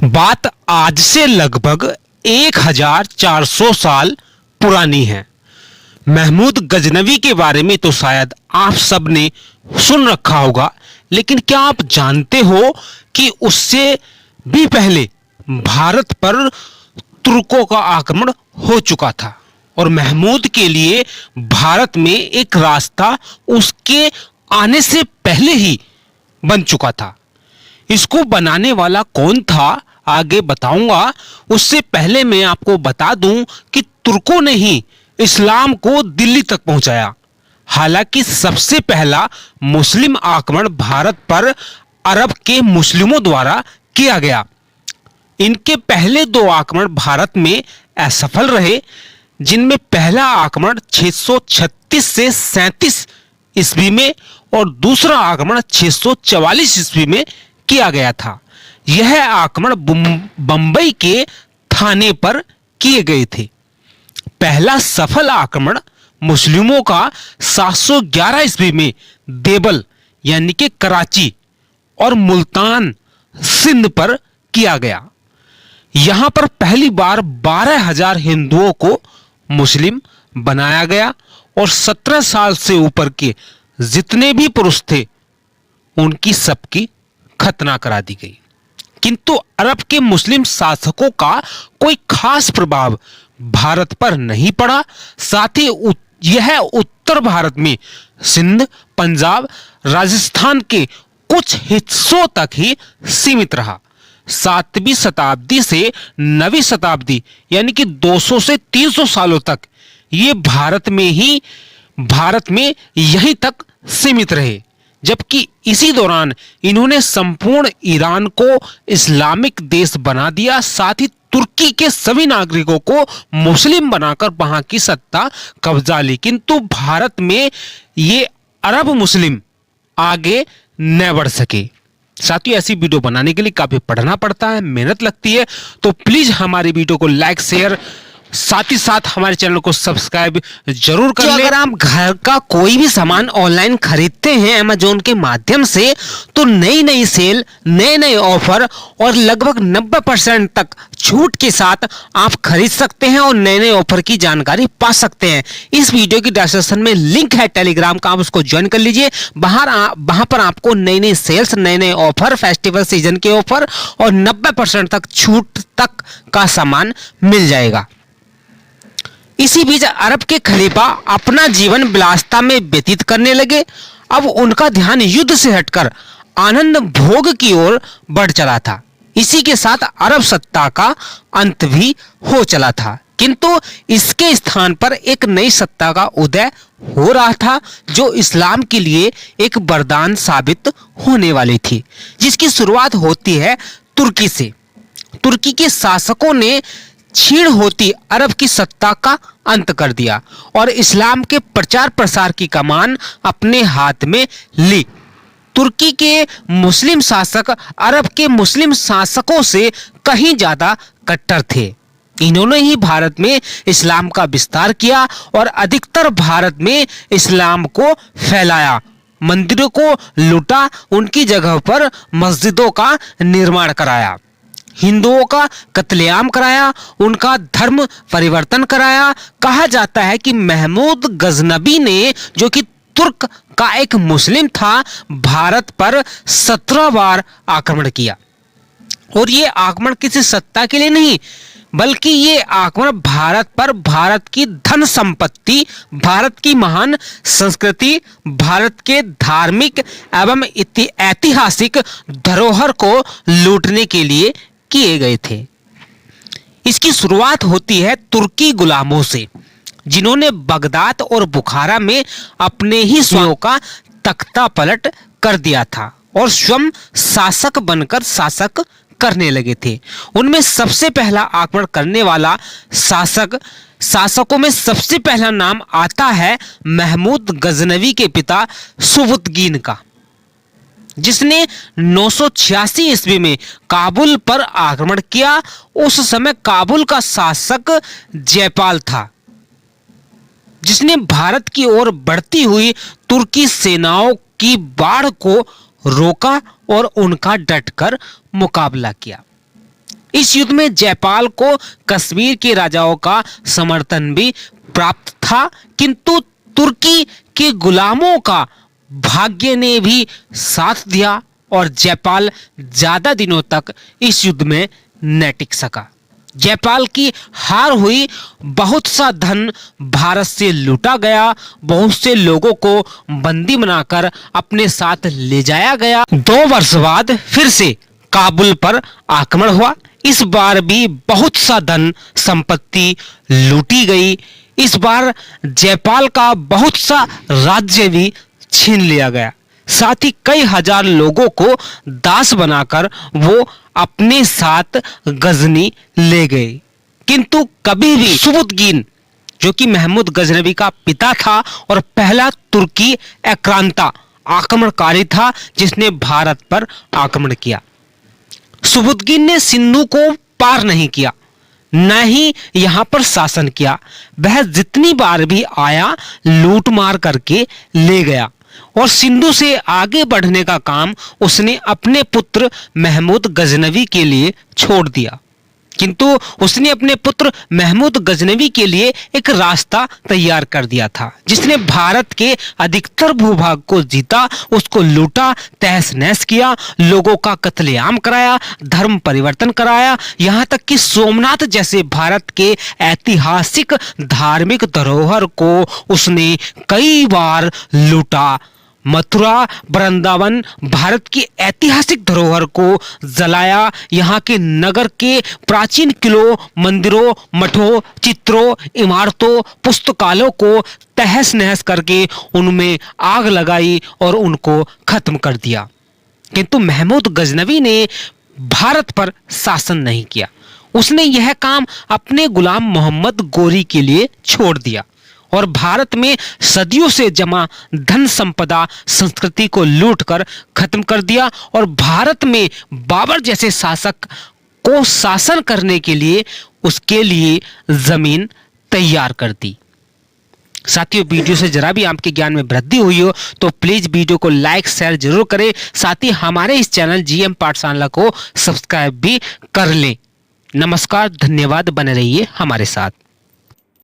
बात आज से लगभग 1400 साल पुरानी है। महमूद गजनवी के बारे में तो शायद आप सब ने सुन रखा होगा, लेकिन क्या आप जानते हो कि उससे भी पहले भारत पर तुर्कों का आक्रमण हो चुका था और महमूद के लिए भारत में एक रास्ता उसके आने से पहले ही बन चुका था। इसको बनाने वाला कौन था आगे बताऊंगा। उससे पहले मैं आपको बता दूं कि तुर्कों ने ही इस्लाम को दिल्ली तक पहुंचाया। हालांकि सबसे पहला मुस्लिम आक्रमण भारत पर अरब के मुस्लिमों द्वारा किया गया। इनके पहले दो आक्रमण भारत में असफल रहे, जिनमें पहला आक्रमण 636 से 37 ईस्वी में और दूसरा आक्रमण 644 ईस्वी में किया गया था। यह आक्रमण बंबई के थाने पर किए गए थे। पहला सफल आक्रमण मुस्लिमों का 711 ईस्वी में देवल यानी कि कराची और मुल्तान सिंध पर किया गया। यहां पर पहली बार 12,000 हिंदुओं को मुस्लिम बनाया गया और 17 साल से ऊपर के जितने भी पुरुष थे उनकी सबकी खतना करा दी गई। किंतु अरब के मुस्लिम शासकों का कोई खास प्रभाव भारत पर नहीं पड़ा। साथ ही यह उत्तर भारत में सिंध, पंजाब, राजस्थान के कुछ हिस्सों तक ही सीमित रहा। 7वीं शताब्दी से 9वीं शताब्दी यानी कि 200 से 300 सालों तक ये भारत में यहीं तक सीमित रहे, जबकि इसी दौरान इन्होंने संपूर्ण ईरान को इस्लामिक देश बना दिया। साथ ही तुर्की के सभी नागरिकों को मुस्लिम बनाकर वहां की सत्ता कब्जा ली। किंतु भारत में ये अरब मुस्लिम आगे न बढ़ सके। साथियों, ऐसी वीडियो बनाने के लिए काफी पढ़ना पड़ता है, मेहनत लगती है, तो प्लीज हमारी वीडियो को लाइक, शेयर, साथ ही साथ हमारे चैनल को सब्सक्राइब जरूर कर लें। अगर आप घर का कोई भी सामान ऑनलाइन खरीदते हैं अमेज़न के माध्यम से, तो नई नई सेल, नए नए ऑफर और लगभग 90% तक छूट के साथ आप खरीद सकते हैं और नए नए ऑफर की जानकारी पा सकते हैं। इस वीडियो की डिस्क्रिप्शन में लिंक है टेलीग्राम का, आप उसको ज्वाइन कर लीजिए। वहां पर आपको नई नई सेल्स, नए नए ऑफर, फेस्टिवल सीजन के ऑफर और 90% तक छूट तक का सामान मिल जाएगा। इसी बीच अरब के खलीफा अपना जीवन विलासिता में व्यतीत करने लगे। अब उनका ध्यान युद्ध से हटकर आनंद भोग की ओर बढ़ चला था। इसी के साथ अरब सत्ता का अंत भी हो चला था, किंतु इसके स्थान पर एक नई सत्ता का उदय हो रहा था, जो इस्लाम के लिए एक वरदान साबित होने वाली थी, जिसकी शुरुआत होती है तुर्की से। तुर्की के शासकों ने क्षीण होती अरब की सत्ता का अंत कर दिया और इस्लाम के प्रचार प्रसार की कमान अपने हाथ में ली। तुर्की के मुस्लिम शासक अरब के मुस्लिम शासकों से कहीं ज्यादा कट्टर थे। इन्होंने ही भारत में इस्लाम का विस्तार किया और अधिकतर भारत में इस्लाम को फैलाया, मंदिरों को लूटा, उनकी जगह पर मस्जिदों का निर्माण कराया, हिंदुओं का कत्लेआम कराया, उनका धर्म परिवर्तन कराया। कहा जाता है कि महमूद गजनबी ने, जो कि तुर्क का एक मुस्लिम था, भारत पर 17 बार आक्रमण किया। और ये आक्रमण किसी सत्ता के लिए नहीं, बल्कि ये आक्रमण भारत पर भारत की धन संपत्ति, भारत की महान संस्कृति, भारत के धार्मिक एवं ऐतिहासिक धरोहर को लूटने के लिए किए गए थे। इसकी शुरुआत होती है तुर्की गुलामों से, जिन्होंने बगदाद और बुखारा में अपने ही स्वयं का तख्ता पलट कर दिया था और स्वयं शासक बनकर शासक करने लगे थे। उनमें सबसे पहला आक्रमण करने वाला शासकों में सबसे पहला नाम आता है महमूद गजनवी के पिता सुबुतगीन का, जिसने 986 ईस्वी में काबुल पर आक्रमण किया। उस समय काबुल का शासक जयपाल था, जिसने भारत की ओर बढ़ती हुई तुर्की सेनाओं की बाढ़ को रोका और उनका डटकर मुकाबला किया। इस युद्ध में जयपाल को कश्मीर के राजाओं का समर्थन भी प्राप्त था, किंतु तुर्की के गुलामों का भाग्य ने भी साथ दिया और जयपाल ज्यादा दिनों तक इस युद्ध में न टिक सका। जयपाल की हार हुई, बहुत सा धन भारत से लूटा गया, बहुत से लोगों को बंदी बनाकर अपने साथ ले जाया गया। 2 वर्ष बाद फिर से काबुल पर आक्रमण हुआ। इस बार भी बहुत सा धन संपत्ति लूटी गई। इस बार जयपाल का बहुत सा राज्य भी छीन लिया गया। साथ ही कई हजार लोगों को दास बनाकर वो अपने साथ गजनी ले गए। किंतु कभी भी सुबुतगीन, जो कि महमूद गजनवी का पिता था और पहला तुर्की आक्रांता आक्रमणकारी था जिसने भारत पर आक्रमण किया, सुबुतगीन ने सिंधु को पार नहीं किया, न ही यहां पर शासन किया। वह जितनी बार भी आया लूट मार करके ले गया और सिंधु से आगे बढ़ने का काम उसने अपने पुत्र महमूद गजनवी के लिए छोड़ दिया। किंतु उसने अपने पुत्र महमूद गजनवी के लिए एक रास्ता तैयार कर दिया था, जिसने भारत के अधिकतर भूभाग को जीता, उसको लूटा, तहस नहस किया, लोगों का कत्लेआम कराया, धर्म परिवर्तन कराया, यहां तक कि सोमनाथ जैसे भारत के ऐतिहासिक धार्मिक धरोहर को उसने कई बार लूटा। मथुरा, वृंदावन, भारत की ऐतिहासिक धरोहर को जलाया, यहाँ के नगर के प्राचीन किलों, मंदिरों, मठों, चित्रों, इमारतों, पुस्तकालयों को तहस नहस करके उनमें आग लगाई और उनको खत्म कर दिया। किंतु महमूद गजनवी ने भारत पर शासन नहीं किया। उसने यह काम अपने गुलाम मोहम्मद गोरी के लिए छोड़ दिया और भारत में सदियों से जमा धन संपदा संस्कृति को लूटकर खत्म कर दिया और भारत में बाबर जैसे शासक को शासन करने के लिए उसके लिए जमीन तैयार कर दी। साथियों, वीडियो से जरा भी आपके ज्ञान में वृद्धि हुई हो तो प्लीज वीडियो को लाइक शेयर जरूर करें। साथ ही हमारे इस चैनल जीएम पाठशाला को सब्सक्राइब भी कर लें। नमस्कार, धन्यवाद, बने रहिए हमारे साथ।